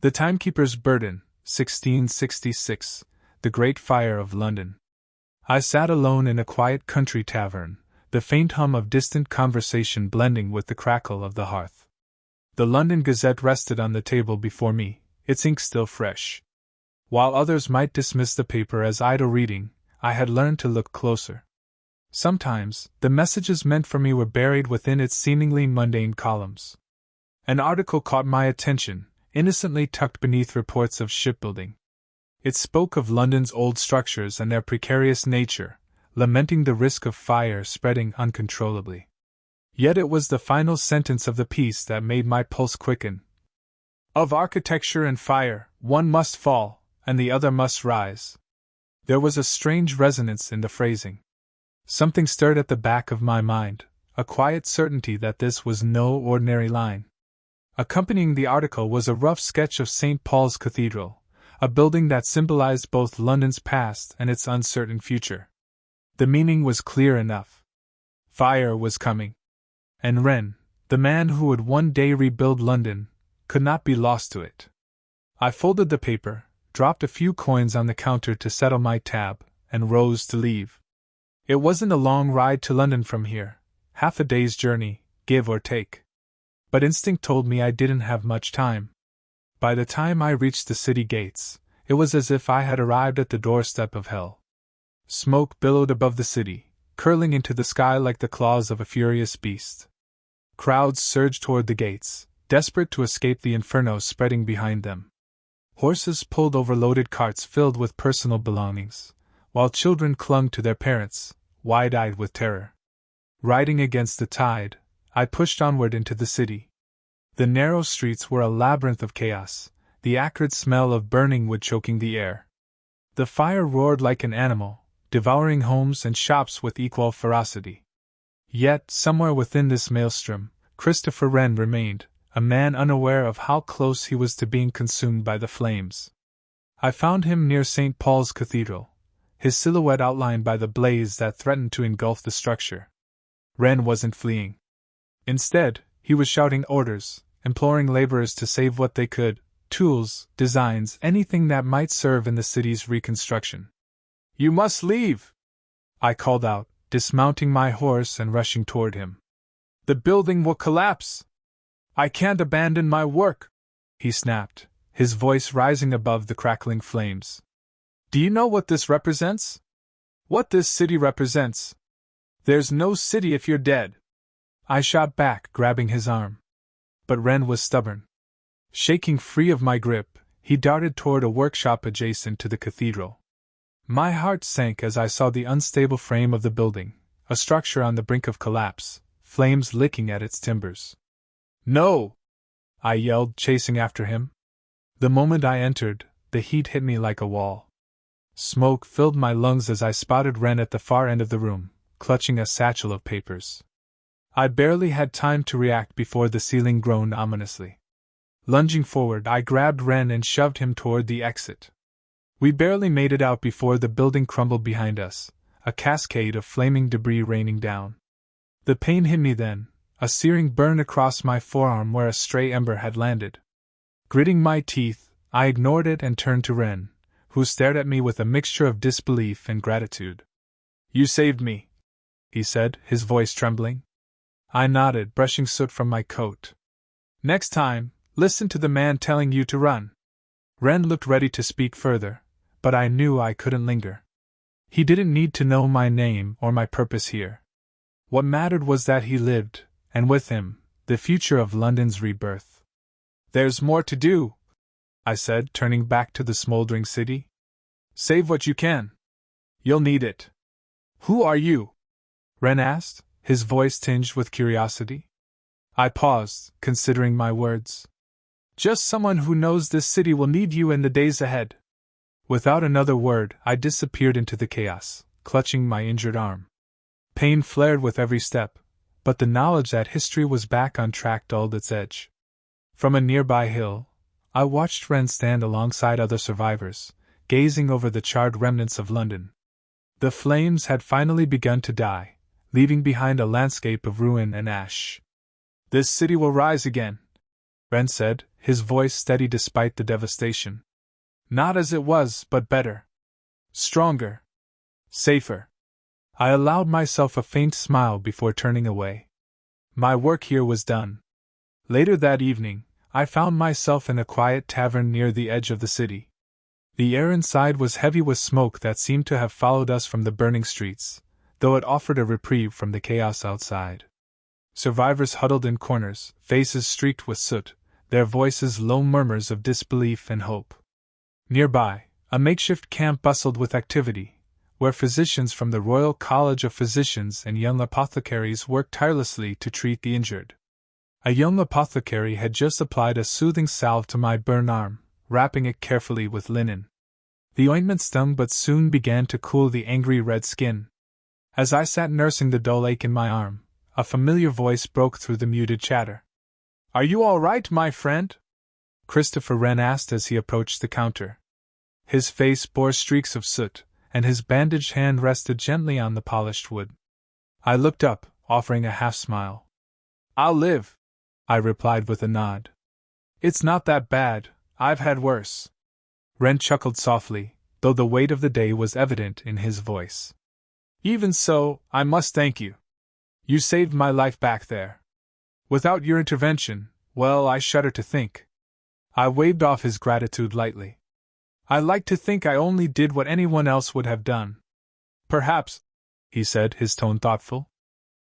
The Timekeeper's Burden, 1666, The Great Fire of London. I sat alone in a quiet country tavern, the faint hum of distant conversation blending with the crackle of the hearth. The London Gazette rested on the table before me, its ink still fresh. While others might dismiss the paper as idle reading, I had learned to look closer. Sometimes, the messages meant for me were buried within its seemingly mundane columns. An article caught my attention, innocently tucked beneath reports of shipbuilding. It spoke of London's old structures and their precarious nature, lamenting the risk of fire spreading uncontrollably. Yet it was the final sentence of the piece that made my pulse quicken. Of architecture and fire, one must fall, and the other must rise. There was a strange resonance in the phrasing. Something stirred at the back of my mind, a quiet certainty that this was no ordinary line. Accompanying the article was a rough sketch of St. Paul's Cathedral, a building that symbolized both London's past and its uncertain future. The meaning was clear enough. Fire was coming. And Wren, the man who would one day rebuild London, could not be lost to it. I folded the paper, dropped a few coins on the counter to settle my tab, and rose to leave. It wasn't a long ride to London from here, half a day's journey, give or take. But instinct told me I didn't have much time. By the time I reached the city gates, it was as if I had arrived at the doorstep of hell. Smoke billowed above the city, curling into the sky like the claws of a furious beast. Crowds surged toward the gates, desperate to escape the inferno spreading behind them. Horses pulled overloaded carts filled with personal belongings, while children clung to their parents, wide-eyed with terror. Riding against the tide, I pushed onward into the city. The narrow streets were a labyrinth of chaos, the acrid smell of burning wood choking the air. The fire roared like an animal, devouring homes and shops with equal ferocity. Yet, somewhere within this maelstrom, Christopher Wren remained, a man unaware of how close he was to being consumed by the flames. I found him near St. Paul's Cathedral, his silhouette outlined by the blaze that threatened to engulf the structure. Wren wasn't fleeing. Instead, he was shouting orders, imploring laborers to save what they could, tools, designs, anything that might serve in the city's reconstruction. "You must leave!" I called out, dismounting my horse and rushing toward him. "The building will collapse! I can't abandon my work!" he snapped, his voice rising above the crackling flames. "Do you know what this represents? What this city represents? There's no city if you're dead!" I shot back, grabbing his arm. But Wren was stubborn. Shaking free of my grip, he darted toward a workshop adjacent to the cathedral. My heart sank as I saw the unstable frame of the building, a structure on the brink of collapse, flames licking at its timbers. "No!" I yelled, chasing after him. The moment I entered, the heat hit me like a wall. Smoke filled my lungs as I spotted Wren at the far end of the room, clutching a satchel of papers. I barely had time to react before the ceiling groaned ominously. Lunging forward, I grabbed Wren and shoved him toward the exit. We barely made it out before the building crumbled behind us, a cascade of flaming debris raining down. The pain hit me then, a searing burn across my forearm where a stray ember had landed. Gritting my teeth, I ignored it and turned to Wren, who stared at me with a mixture of disbelief and gratitude. "You saved me," he said, his voice trembling. I nodded, brushing soot from my coat. "Next time, listen to the man telling you to run." Wren looked ready to speak further, but I knew I couldn't linger. He didn't need to know my name or my purpose here. What mattered was that he lived, and with him, the future of London's rebirth. "There's more to do," I said, turning back to the smoldering city. "Save what you can. You'll need it." "Who are you?" Wren asked, his voice tinged with curiosity. I paused, considering my words. "Just someone who knows this city will need you in the days ahead." Without another word, I disappeared into the chaos, clutching my injured arm. Pain flared with every step, but the knowledge that history was back on track dulled its edge. From a nearby hill, I watched Wren stand alongside other survivors, gazing over the charred remnants of London. The flames had finally begun to die, leaving behind a landscape of ruin and ash. "This city will rise again," Wren said, his voice steady despite the devastation. Not as it was, but better. Stronger. Safer. I allowed myself a faint smile before turning away. My work here was done. Later that evening, I found myself in a quiet tavern near the edge of the city. The air inside was heavy with smoke that seemed to have followed us from the burning streets, though it offered a reprieve from the chaos outside. Survivors huddled in corners, faces streaked with soot, their voices low murmurs of disbelief and hope. Nearby, a makeshift camp bustled with activity, where physicians from the Royal College of Physicians and young apothecaries worked tirelessly to treat the injured. A young apothecary had just applied a soothing salve to my burned arm, wrapping it carefully with linen. The ointment stung but soon began to cool the angry red skin. As I sat nursing the dull ache in my arm, a familiar voice broke through the muted chatter. "Are you all right, my friend?" Christopher Wren asked as he approached the counter. His face bore streaks of soot, and his bandaged hand rested gently on the polished wood. I looked up, offering a half-smile. "I'll live," I replied with a nod. "It's not that bad, I've had worse." Wren chuckled softly, though the weight of the day was evident in his voice. "Even so, I must thank you. You saved my life back there. Without your intervention, well, I shudder to think." I waved off his gratitude lightly. "I like to think I only did what anyone else would have done." "Perhaps," he said, his tone thoughtful.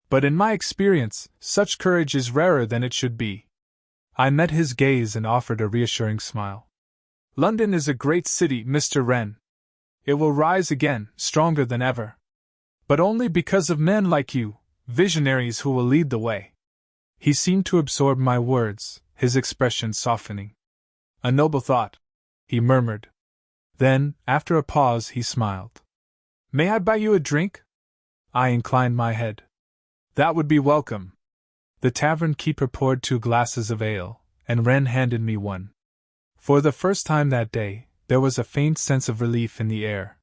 "But in my experience, such courage is rarer than it should be." I met his gaze and offered a reassuring smile. "London is a great city, Mr. Wren. It will rise again, stronger than ever. But only because of men like you, visionaries who will lead the way." He seemed to absorb my words, his expression softening. "A noble thought," he murmured. Then, after a pause, he smiled. "May I buy you a drink?" I inclined my head. "That would be welcome." The tavern keeper poured 2 glasses of ale, and Wren handed me one. For the first time that day, there was a faint sense of relief in the air.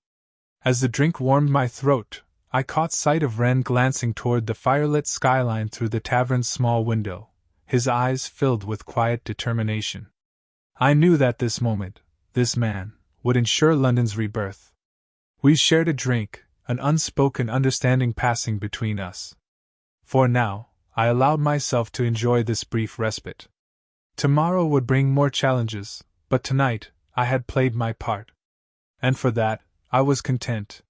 As the drink warmed my throat, I caught sight of Wren glancing toward the firelit skyline through the tavern's small window, his eyes filled with quiet determination. I knew that this moment, this man, would ensure London's rebirth. We shared a drink, an unspoken understanding passing between us. For now, I allowed myself to enjoy this brief respite. Tomorrow would bring more challenges, but tonight, I had played my part. And for that, I was content.